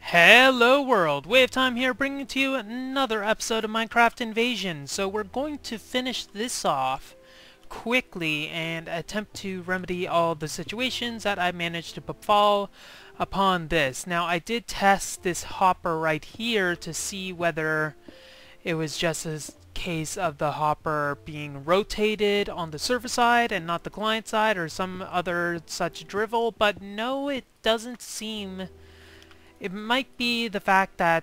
Hello world, WayofTime here bringing to you another episode of Minecraft Invasion. So we're going to finish this off quickly and attempt to remedy all the situations that I managed to befall upon this. Now I did test this hopper right here to see whether it was just a case of the hopper being rotated on the server side and not the client side or some other such drivel, but no, it doesn't seem. It might be the fact that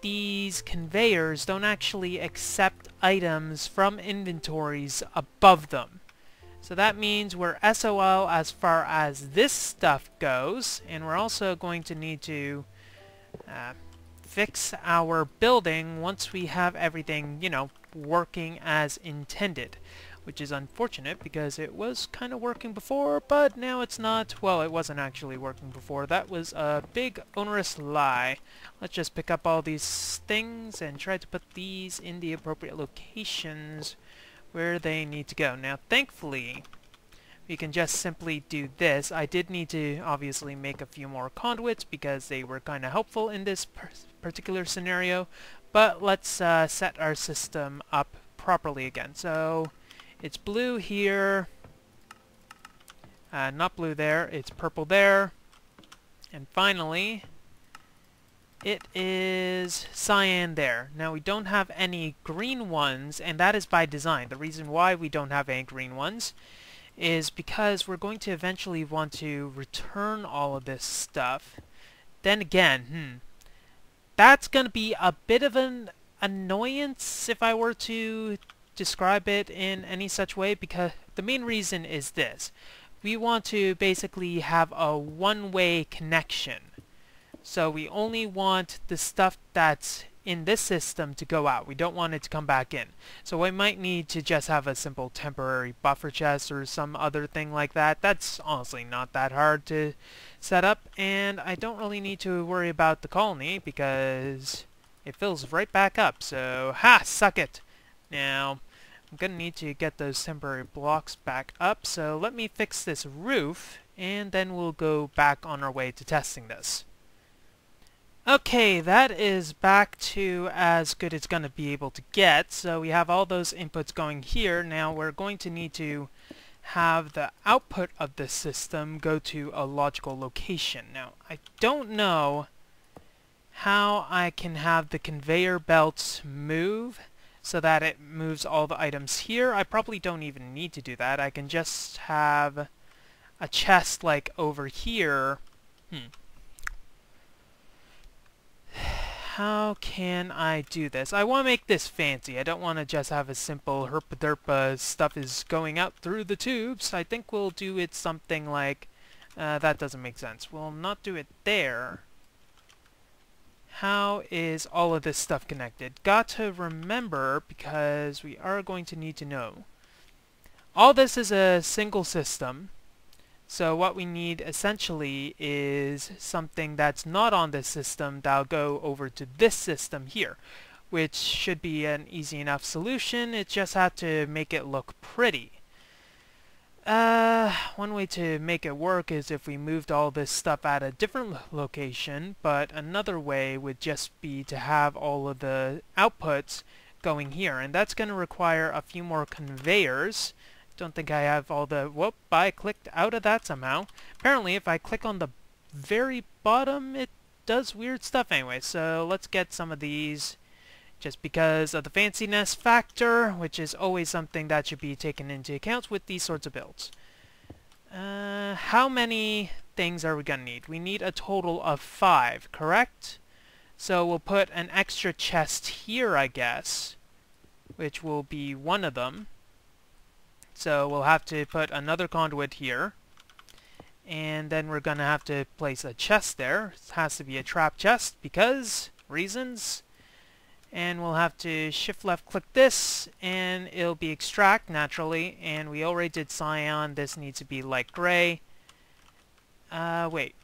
these conveyors don't actually accept items from inventories above them. So that means we're SOL as far as this stuff goes, and we're also going to need to fix our building once we have everything, working as intended. Which is unfortunate because it was kind of working before, but now it's not. Well, it wasn't actually working before. That was a big onerous lie. Let's just pick up all these things and try to put these in the appropriate locations where they need to go. Now, thankfully, we can just simply do this. I did need to obviously make a few more conduits because they were kind of helpful in this particular scenario, but let's set our system up properly again. So it's blue here, not blue there, it's purple there, and finally it is cyan there. Now we don't have any green ones, and that is by design. The reason why we don't have any green ones is because we're going to eventually want to return all of this stuff. Then again, that's going to be a bit of an annoyance if I were to describe it in any such way, because the main reason is this. We want to basically have a one-way connection. So we only want the stuff that's in this system to go out. We don't want it to come back in. So I might need to just have a simple temporary buffer chest or some other thing like that. That's honestly not that hard to set up, and I don't really need to worry about the colony because it fills right back up. So, suck it! Now, I'm going to need to get those temporary blocks back up, so let me fix this roof, and then we'll go back on our way to testing this. Okay, that is back to as good as it's going to be able to get, so we have all those inputs going here. Now we're going to need to have the output of this system go to a logical location. Now, I don't know how I can have the conveyor belts move so that it moves all the items here. I probably don't even need to do that. I can just have a chest like over here. How can I do this? I want to make this fancy. I don't want to just have a simple herpa-derpa stuff is going out through the tubes. I think we'll do it something like that doesn't make sense. We'll not do it there. How is all of this stuff connected? Got to remember, because we are going to need to know. All this is a single system, so what we need essentially is something that's not on this system that'll go over to this system here, which should be an easy enough solution. It just had to make it look pretty. One way to make it work is if we moved all this stuff at a different location, but another way would just be to have all of the outputs going here, and that's going to require a few more conveyors. Don't think I have all the... Whoop, I clicked out of that somehow. Apparently if I click on the very bottom, it does weird stuff anyway, so let's get some of these just because of the fanciness factor, which is always something that should be taken into account with these sorts of builds. How many things are we going to need? We need a total of 5, correct? So we'll put an extra chest here, I guess, which will be one of them. So we'll have to put another conduit here, and then we're going to have to place a chest there. It has to be a trap chest because reasons. And we'll have to shift left click this, and it'll be extract naturally, and we already did cyan. This needs to be light gray. Wait,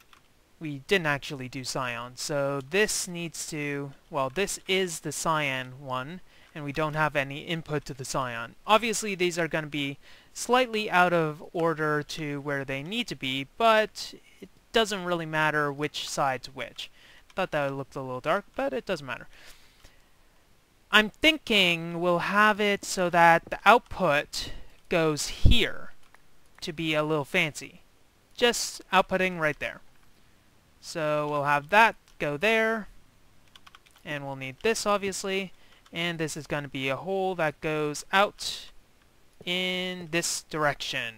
we didn't actually do cyan, so this needs to, well, this is the cyan one, and we don't have any input to the cyan. Obviously these are going to be slightly out of order to where they need to be, but it doesn't really matter which side's which. Thought that looked a little dark, but it doesn't matter. I'm thinking we'll have it so that the output goes here to be a little fancy. Just outputting right there. So we'll have that go there, and we'll need this obviously, and this is going to be a hole that goes out in this direction.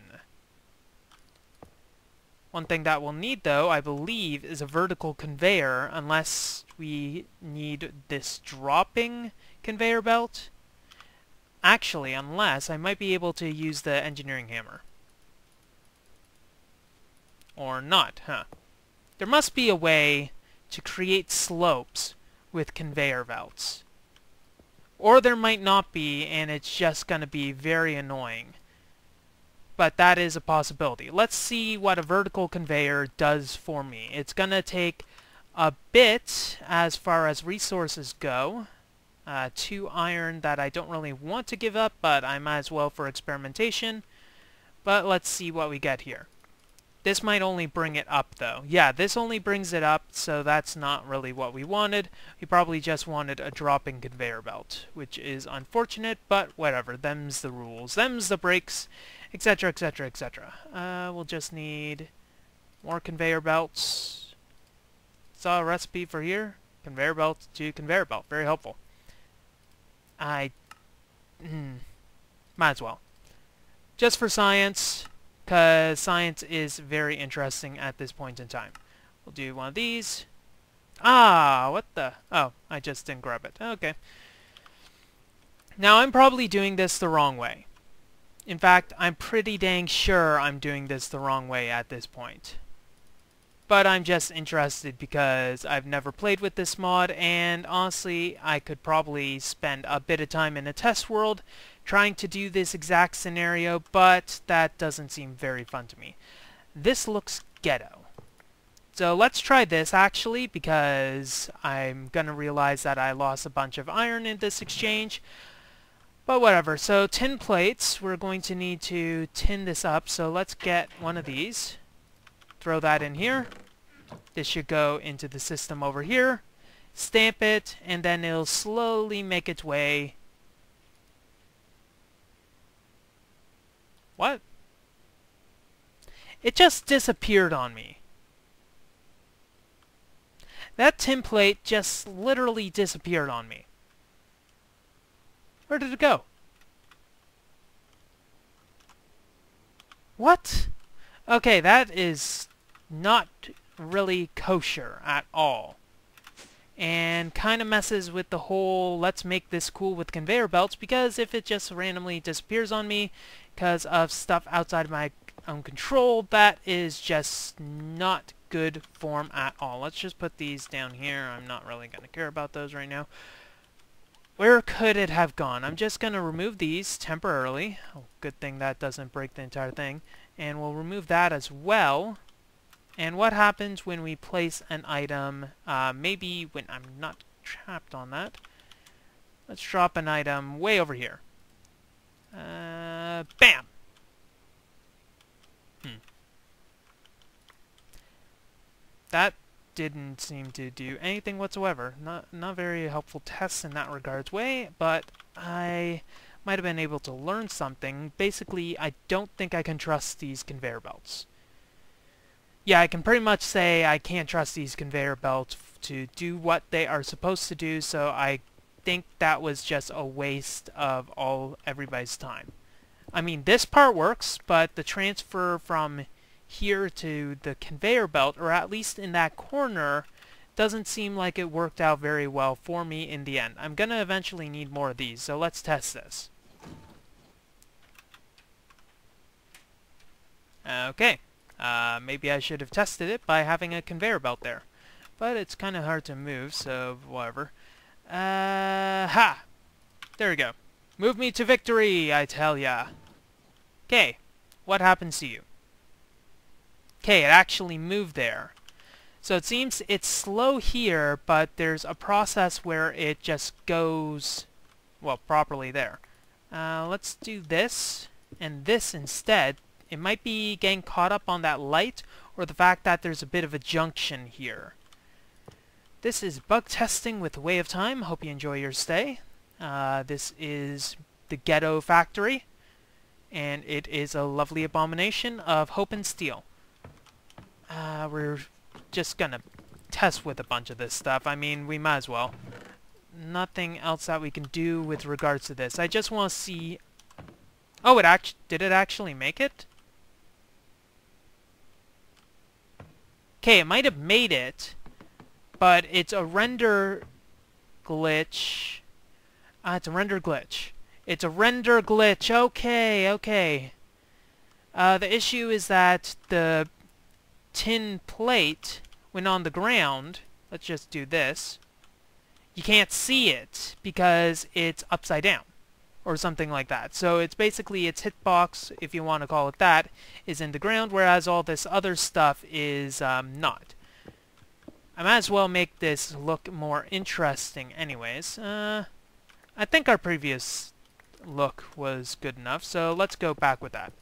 One thing that we'll need though, I believe, is a vertical conveyor, unless we need this dropping conveyor belt. Actually, unless I might be able to use the engineering hammer. Or not, huh? There must be a way to create slopes with conveyor belts. Or there might not be, and it's just going to be very annoying. But that is a possibility. Let's see what a vertical conveyor does for me. It's going to take a bit as far as resources go. 2 iron that I don't really want to give up, but I might as well for experimentation. But let's see what we get here. This might only bring it up though. Yeah, this only brings it up, so that's not really what we wanted. We probably just wanted a dropping conveyor belt, which is unfortunate, but whatever. Them's the rules. Them's the breaks, etc, etc, etc. We'll just need more conveyor belts. Saw a recipe for here. Conveyor belt to conveyor belt. Very helpful. Might as well. Just for science, because science is very interesting at this point in time. We'll do one of these. Ah, what the? Oh, I just didn't grab it. Okay. Now, I'm probably doing this the wrong way. In fact, I'm pretty dang sure I'm doing this the wrong way at this point. But I'm just interested because I've never played with this mod, and honestly, I could probably spend a bit of time in a test world trying to do this exact scenario, but that doesn't seem very fun to me. This looks ghetto. So let's try this actually, because I'm gonna realize that I lost a bunch of iron in this exchange. But whatever. So tin plates, we're going to need to tin this up, so let's get one of these. Throw that in here. This should go into the system over here. Stamp it, and then it'll slowly make its way. What? It just disappeared on me. That tin plate just literally disappeared on me. Where did it go? What? Okay, that is not really kosher at all. And kind of messes with the whole let's make this cool with conveyor belts, because if it just randomly disappears on me because of stuff outside of my own control, that is just not good form at all. Let's just put these down here. I'm not really going to care about those right now. Where could it have gone? I'm just going to remove these temporarily. Oh, good thing that doesn't break the entire thing. And we'll remove that as well. And what happens when we place an item, maybe when I'm not trapped on that. Let's drop an item way over here. Bam! That didn't seem to do anything whatsoever. Not very helpful tests in that regards way, but I might have been able to learn something. Basically, I don't think I can trust these conveyor belts. Yeah, I can pretty much say I can't trust these conveyor belts to do what they are supposed to do, so I think that was just a waste of everybody's time. I mean, this part works, but the transfer from here to the conveyor belt, or at least in that corner, doesn't seem like it worked out very well for me in the end. I'm gonna eventually need more of these, so let's test this. Okay. Maybe I should have tested it by having a conveyor belt there. But it's kind of hard to move, so whatever. Ha! There we go. Move me to victory, I tell ya. Okay, what happens to you? Okay, it actually moved there. So it seems it's slow here, but there's a process where it just goes, well, properly there. Let's do this and this instead. It might be getting caught up on that light, or the fact that there's a bit of a junction here. This is Bug Testing with Way of Time. Hope you enjoy your stay. This is the Ghetto Factory, and it is a lovely abomination of hope and steel. We're just gonna test with a bunch of this stuff. I mean, we might as well. Nothing else that we can do with regards to this. I just want to see... Oh, did it actually make it? Okay, it might have made it, but it's a render glitch. It's a render glitch. It's a render glitch. Okay, okay. The issue is that the tin plate, when on the ground, let's just do this, you can't see it because it's upside down or something like that. So it's basically its hitbox, if you want to call it that, is in the ground, whereas all this other stuff is not. I might as well make this look more interesting anyways. I think our previous look was good enough, so let's go back with that.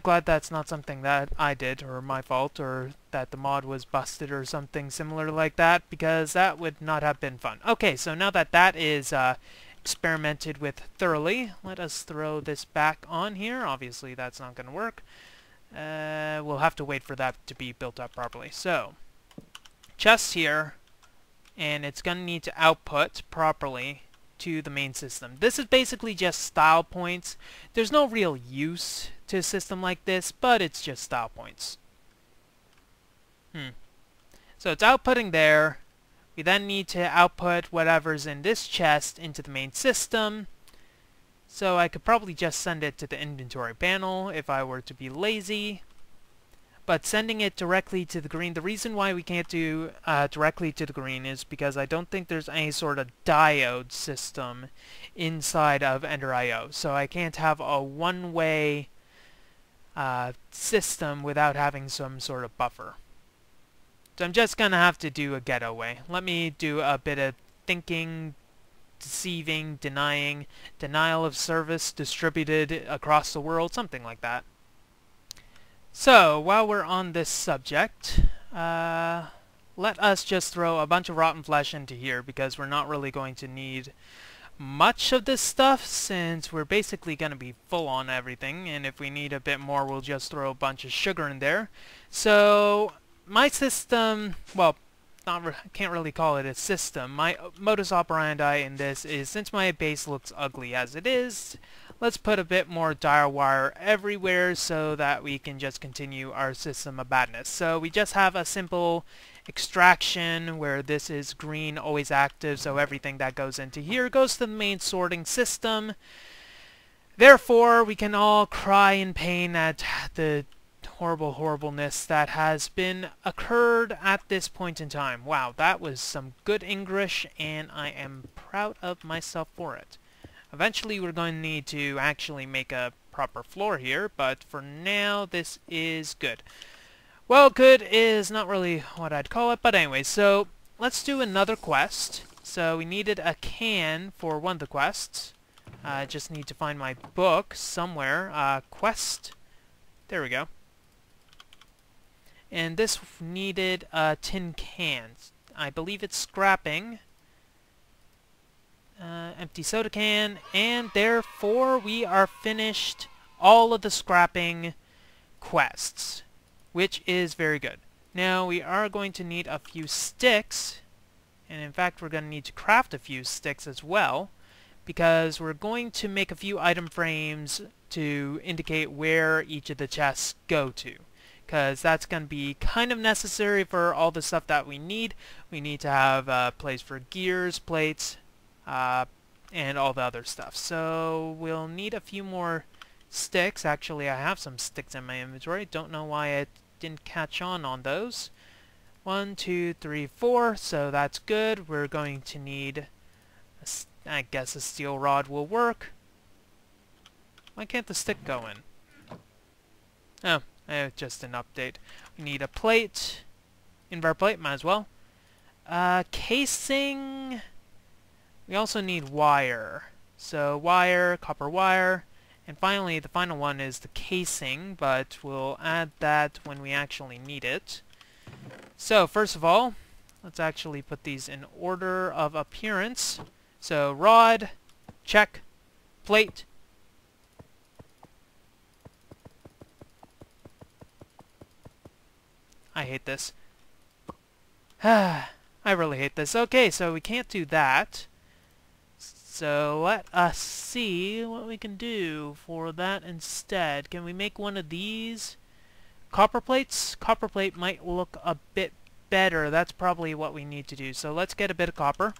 Glad that's not something that I did, or my fault, or that the mod was busted or something similar like that, because that would not have been fun. Okay, so now that that is experimented with thoroughly, let us throw this back on here. Obviously that's not going to work. We'll have to wait for that to be built up properly. So, chest here, and it's going to need to output properly to the main system. This is basically just style points. There's no real use to a system like this, but it's just style points. So it's outputting there. We then need to output whatever's in this chest into the main system. So I could probably just send it to the inventory panel if I were to be lazy. But sending it directly to the green, the reason why we can't do directly to the green is because I don't think there's any sort of diode system inside of Ender.io. So I can't have a one-way system without having some sort of buffer. So I'm just gonna have to do a ghetto way. Let me do a bit of thinking, deceiving, denying, denial of service distributed across the world, something like that. So, while we're on this subject, let us just throw a bunch of rotten flesh into here, because we're not really going to need much of this stuff, since we're basically going to be full on everything, and if we need a bit more, we'll just throw a bunch of sugar in there. So, my system, well, can't really call it a system. My modus operandi in this is, since my base looks ugly as it is, let's put a bit more dire wire everywhere so that we can just continue our system of badness. So we just have a simple extraction where this is green, always active, so everything that goes into here goes to the main sorting system. Therefore, we can all cry in pain at the horribleness that has been occurred at this point in time. Wow, that was some good English, and I am proud of myself for it. Eventually we're going to need to actually make a proper floor here, but for now this is good. Well, good is not really what I'd call it, but anyway, so let's do another quest. So we needed a can for one of the quests. I just need to find my book somewhere. Quest. There we go. And this needed a tin can. I believe it's scrapping. Empty soda can, and therefore we are finished all of the scrapping quests, which is very good. Now we are going to need a few sticks, and in fact we're going to need to craft a few sticks as well, because we're going to make a few item frames to indicate where each of the chests go to, because that's going to be kind of necessary for all the stuff that we need. We need to have a place for gears, plates, and all the other stuff. So we'll need a few more sticks. Actually, I have some sticks in my inventory. Don't know why I didn't catch on those. 1, 2, 3, 4. So that's good. We're going to need, I guess a steel rod will work. Why can't the stick go in? Oh, just an update. We need a plate. Invar plate, might as well. Casing. We also need wire. So wire, copper wire, and finally the final one is the casing, but we'll add that when we actually need it. So first of all, let's actually put these in order of appearance. So rod, check, plate. I hate this. I really hate this. Okay, so we can't do that. So let us see what we can do for that instead. Can we make one of these copper plates? Copper plate might look a bit better. That's probably what we need to do. So let's get a bit of copper.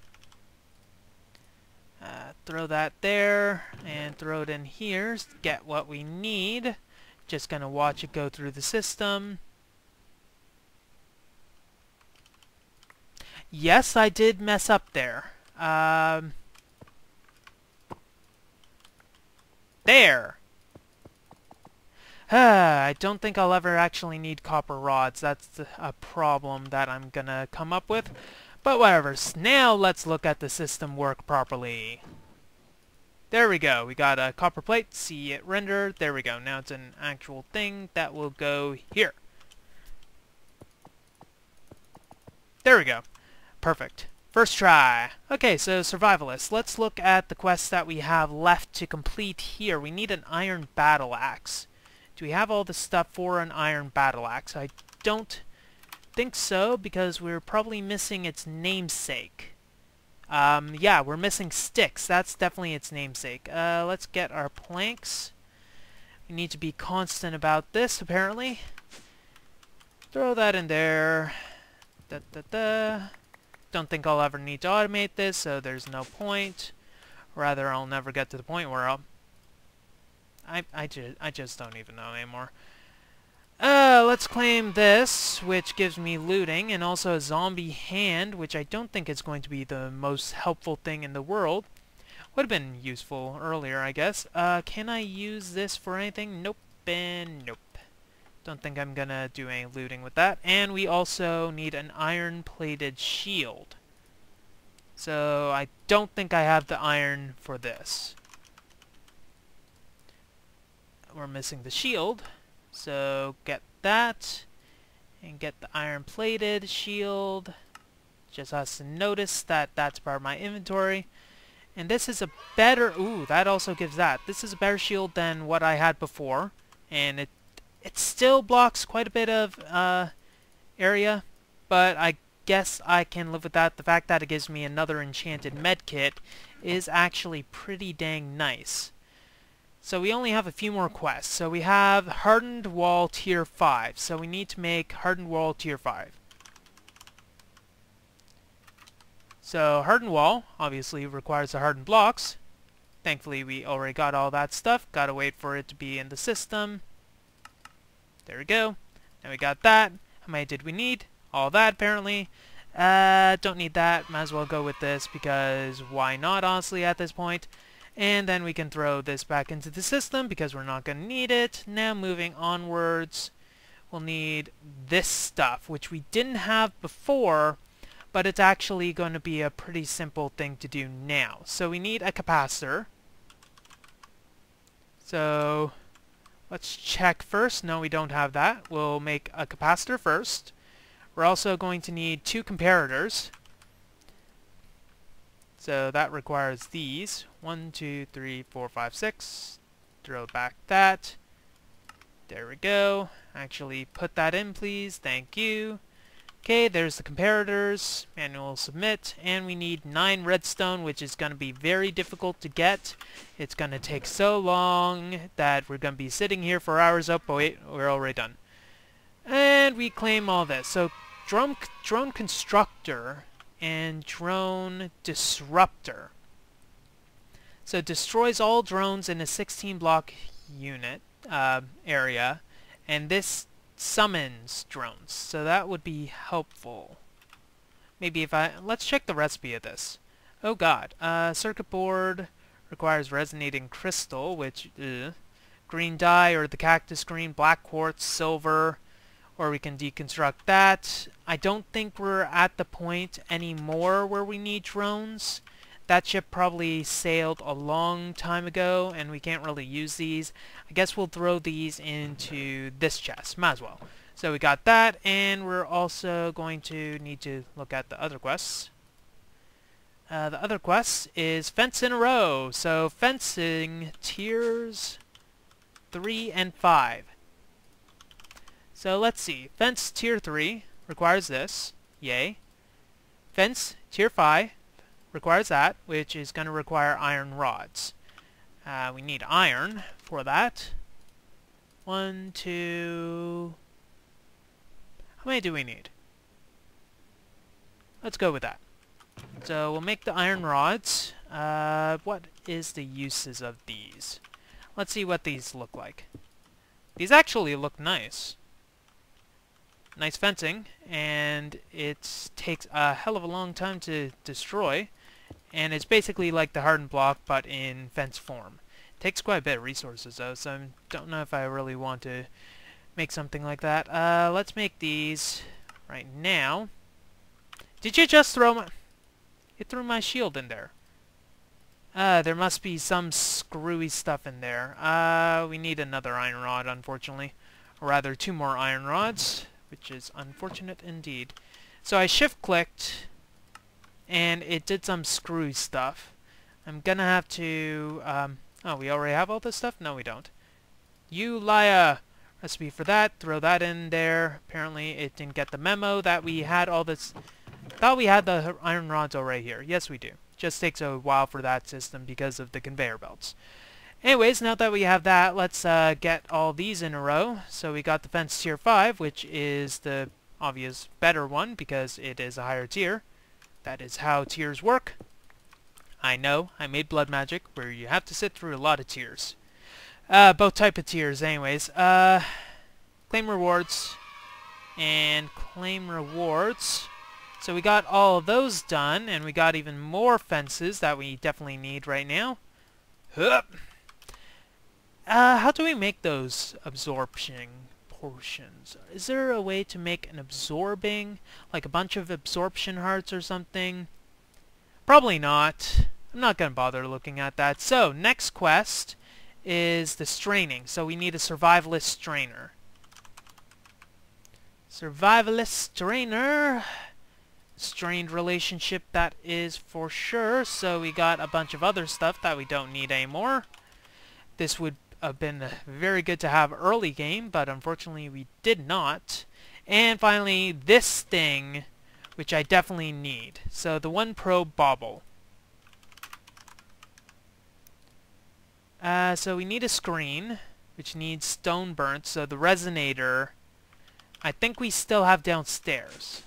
Throw that there and throw it in here. Get what we need. Just gonna watch it go through the system. Yes, I did mess up there. There! I don't think I'll ever actually need copper rods. That's a problem that I'm gonna come up with. But whatever. Now let's look at the system work properly. There we go. We got a copper plate. See it render. There we go. Now it's an actual thing that will go here. There we go. Perfect. First try. Okay, so survivalist. Let's look at the quests that we have left to complete here. We need an iron battle axe. Do we have all the stuff for an iron battle axe? I don't think so, because we're probably missing its namesake. Yeah, we're missing sticks. That's definitely its namesake. Let's get our planks. We need to be constant about this, apparently. Throw that in there. Don't think I'll ever need to automate this, so there's no point. Rather, I'll never get to the point where I just don't even know anymore. Let's claim this, which gives me looting, and also a zombie hand, which I don't think is going to be the most helpful thing in the world. Would have been useful earlier, I guess. Can I use this for anything? Nope, and nope. Don't think I'm gonna do any looting with that. And we also need an iron-plated shield. So I don't think I have the iron for this. We're missing the shield. So get that. And get the iron-plated shield. Just has to notice that that's part of my inventory. And this is a better... Ooh, that also gives that. This is a better shield than what I had before. And it still blocks quite a bit of area, but I guess I can live with that. The fact that it gives me another enchanted medkit is actually pretty dang nice. So we only have a few more quests. So we have Hardened Wall Tier 5. So we need to make Hardened Wall Tier 5. So Hardened Wall obviously requires the hardened blocks. Thankfully we already got all that stuff. Gotta wait for it to be in the system. There we go. Now we got that. How many did we need? All that, apparently. Don't need that. Might as well go with this, because why not, honestly, at this point. And then we can throw this back into the system, because we're not going to need it. Now, moving onwards, we'll need this stuff, which we didn't have before, but it's actually going to be a pretty simple thing to do now. So we need a capacitor. So... let's check first. No, we don't have that. We'll make a capacitor first. We're also going to need 2 comparators. So that requires these. 1, 2, 3, 4, 5, 6. Throw back that. There we go. Actually, put that in, please. Thank you. Okay, there's the comparators. Manual submit. And we need 9 redstone, which is going to be very difficult to get. It's going to take so long that we're going to be sitting here for hours. Oh, wait, we're already done. And we claim all this. So, drone constructor and drone disruptor. So, it destroys all drones in a 16-block unit area. And this summons drones, so that would be helpful. Maybe if let's check the recipe of this. Oh god, circuit board requires resonating crystal, which green dye or the cactus green, black quartz, silver, or we can deconstruct that. I don't think we're at the point anymore where we need drones. That ship probably sailed a long time ago, and we can't really use these. I guess we'll throw these into this chest. Might as well. So we got that, and we're also going to need to look at the other quests. The other quest is Fence in a Row. So fencing tiers 3 and 5. So let's see. Fence tier 3 requires this. Yay. Fence tier 5 requires that, which is going to require iron rods. We need iron for that. 1, 2... How many do we need? Let's go with that. So we'll make the iron rods. What is the uses of these? Let's see what these look like. These actually look nice. Nice fencing, and it takes a hell of a long time to destroy. And it's basically like the hardened block, but in fence form. It takes quite a bit of resources though, so I don't know if I really want to make something like that. Let's make these right now. Did you just throw my... You threw my shield in there. There must be some screwy stuff in there. We need another iron rod, unfortunately. Or rather, 2 more iron rods, which is unfortunate indeed. So I shift-clicked, and it did some screwy stuff. I'm gonna have to... oh, we already have all this stuff? No, we don't. You liar! Recipe for that. Throw that in there. Apparently, it didn't get the memo that we had all this... Thought we had the iron rods already here. Yes, we do. Just takes a while for that system because of the conveyor belts. Anyways, now that we have that, let's get all these in a row. So we got the fence tier 5, which is the obvious better one because it is a higher tier. That is how tiers work. I know, I made blood magic where you have to sit through a lot of tiers. Both type of tiers anyways. Claim rewards and claim rewards. So we got all of those done, and we got even more fences that we definitely need right now. Hup. How do we make those absorption portions? Is there a way to make an absorbing, like a bunch of absorption hearts or something? Probably not. I'm not going to bother looking at that. So, next quest is the straining. So we need a survivalist strainer. Survivalist strainer. Strained relationship, that is for sure. So we got a bunch of other stuff that we don't need anymore. This would have been very good to have early game, but unfortunately we did not. And finally, this thing, which I definitely need. So the 1 Pro bauble. So we need a screen, which needs stone burnt. So the resonator, I think we still have downstairs.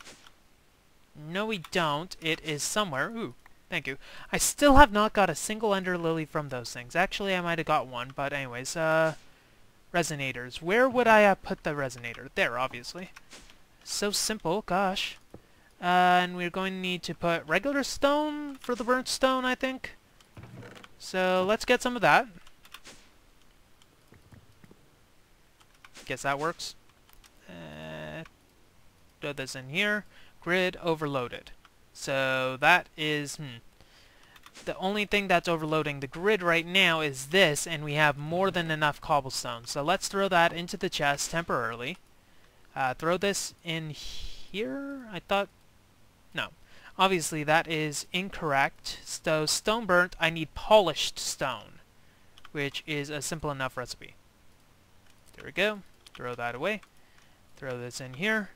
No, we don't. It is somewhere. Ooh, thank you. I still have not got a single ender lily from those things. Actually, I might have got one, but anyways, resonators. Where would I put the resonator? There, obviously. So simple, gosh. And we're going to need to put regular stone for the burnt stone, I think. So let's get some of that. Guess that works. Throw this in here. Grid overloaded. So that is the only thing that's overloading the grid right now is this, and we have more than enough cobblestone. So let's throw that into the chest temporarily. Throw this in here? I thought... No. Obviously that is incorrect. So stone burnt, I need polished stone, which is a simple enough recipe. There we go. Throw that away. Throw this in here.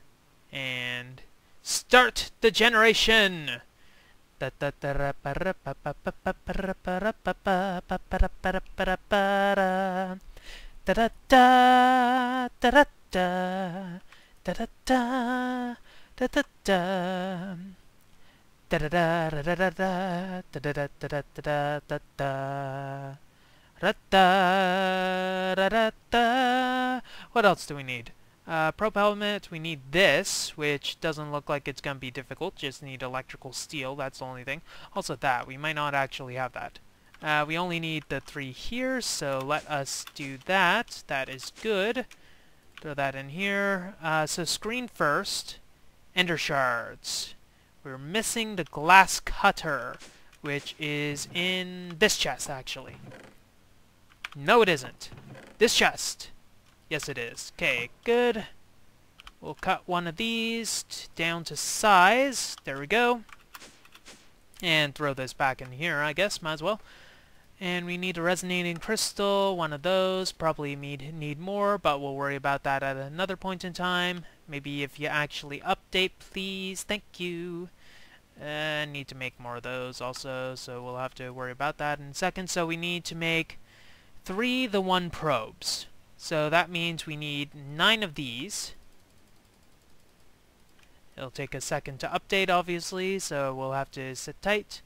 And... start the generation! What else do we need? Probe helmet, we need this, which doesn't look like it's going to be difficult, just need electrical steel, that's the only thing. Also that, we might not actually have that. We only need the 3 here, so let us do that. That is good. Throw that in here. So screen first. Ender shards. We're missing the glass cutter, which is in this chest, actually. No, it isn't. This chest. Yes, it is. Okay, good. We'll cut one of these down to size. There we go. And throw this back in here, I guess. Might as well. And we need a resonating crystal, one of those. Probably need more, but we'll worry about that at another point in time. Maybe if you actually update, please. Thank you. Need to make more of those also, so we'll have to worry about that in a second. So we need to make 3 the 1 probes. So that means we need 9 of these. It'll take a second to update, obviously, so we'll have to sit tight.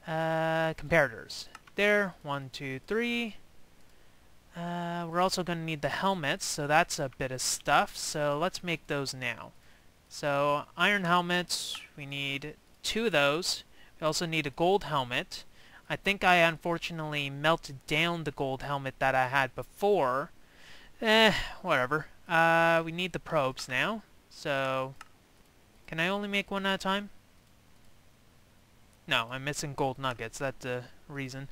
Comparators. There, 1, 2, 3. We're also going to need the helmets, so that's a bit of stuff. So let's make those now. So iron helmets, we need 2 of those. We also need a gold helmet. I think I unfortunately melted down the gold helmet that I had before. Whatever. We need the probes now. So, can I only make one at a time? No, I'm missing gold nuggets. That's the reason.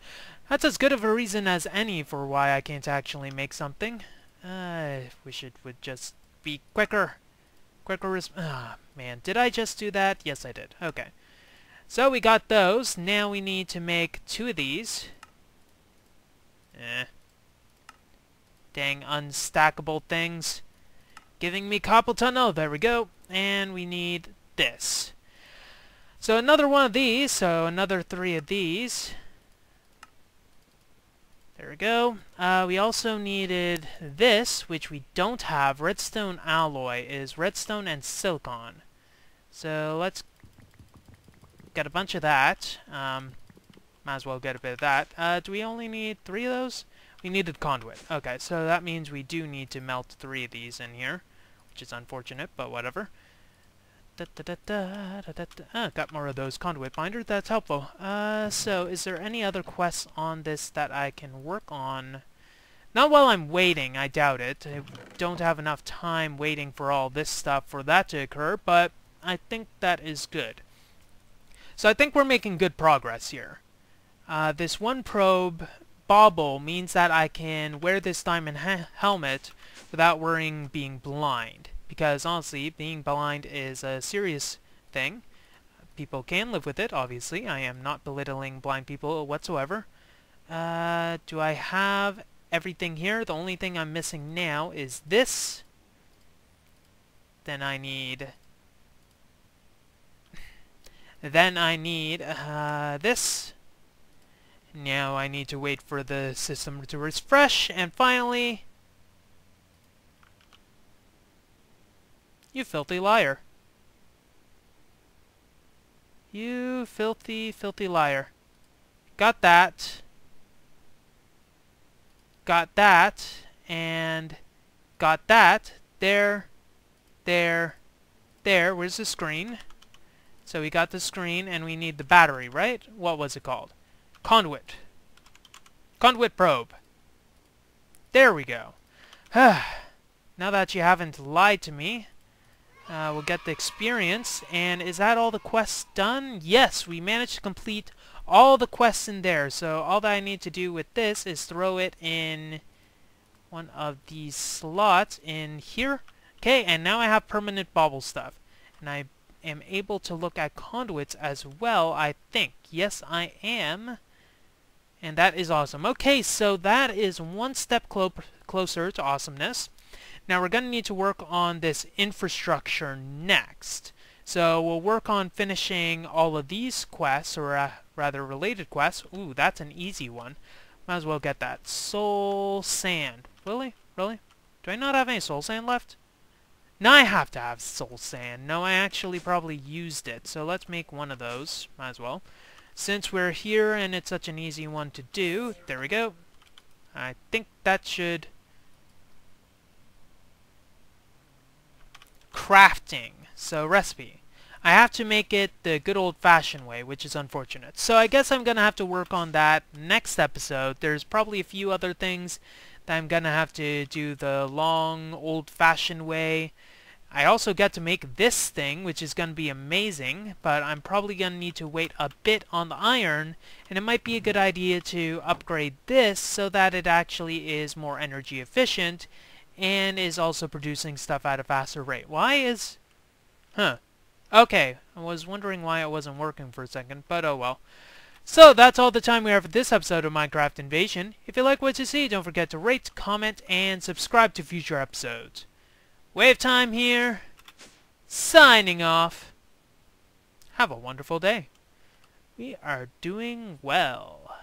That's as good of a reason as any for why I can't actually make something. I wish it would just be quicker. Man, did I just do that? Yes, I did. Okay. So we got those. Now we need to make 2 of these. Dang unstackable things. Giving me carpal tunnel. There we go. And we need this. So another one of these. So another 3 of these. There we go. We also needed this, which we don't have. Redstone alloy is redstone and silicon. So let's get a bunch of that. Might as well get a bit of that. Do we only need 3 of those? We needed conduit. Okay, so that means we do need to melt 3 of these in here, which is unfortunate, but whatever. Got more of those conduit binders. That's helpful. So is there any other quests on this that I can work on? Not while I'm waiting, I doubt it. I don't have enough time waiting for all this stuff for that to occur, but I think that is good. So I think we're making good progress here. This 1 probe bauble means that I can wear this diamond helmet without worrying being blind. Because honestly, being blind is a serious thing. People can live with it, obviously. I am not belittling blind people whatsoever. Do I have everything here? The only thing I'm missing now is this. Then I need this. Now I need to wait for the system to refresh, and finally, you filthy liar. You filthy, filthy liar. Got that. Got that. And got that. There. There. There. Where's the screen? So we got the screen, and we need the battery, right? What was it called? Conduit. Conduit probe. There we go. Now that you haven't lied to me, we'll get the experience. And is that all the quests done? Yes, we managed to complete all the quests in there. So all that I need to do with this is throw it in one of these slots in here. Okay, and now I have permanent bauble stuff. And I am able to look at conduits as well, I think. Yes, I am. And that is awesome. Okay, so that is one step closer to awesomeness. Now we're going to need to work on this infrastructure next. So we'll work on finishing all of these quests, or rather related quests. Ooh, that's an easy one. Might as well get that. Soul sand. Really? Really? Do I not have any soul sand left? No, I have to have soul sand. No, I actually probably used it. So let's make one of those. Might as well. Since we're here and it's such an easy one to do, there we go. I think that should... Crafting. So, recipe. I have to make it the good old-fashioned way, which is unfortunate. So I guess I'm going to have to work on that next episode. There's probably a few other things that I'm going to have to do the long, old-fashioned way. I also get to make this thing, which is going to be amazing, but I'm probably going to need to wait a bit on the iron, and it might be a good idea to upgrade this so that it actually is more energy efficient, and is also producing stuff at a faster rate. Why is... Huh. Okay, I was wondering why it wasn't working for a second, but oh well. So, that's all the time we have for this episode of Minecraft Invasion. If you like what you see, don't forget to rate, comment, and subscribe to future episodes. WayofTime here, signing off. Have a wonderful day. We are doing well.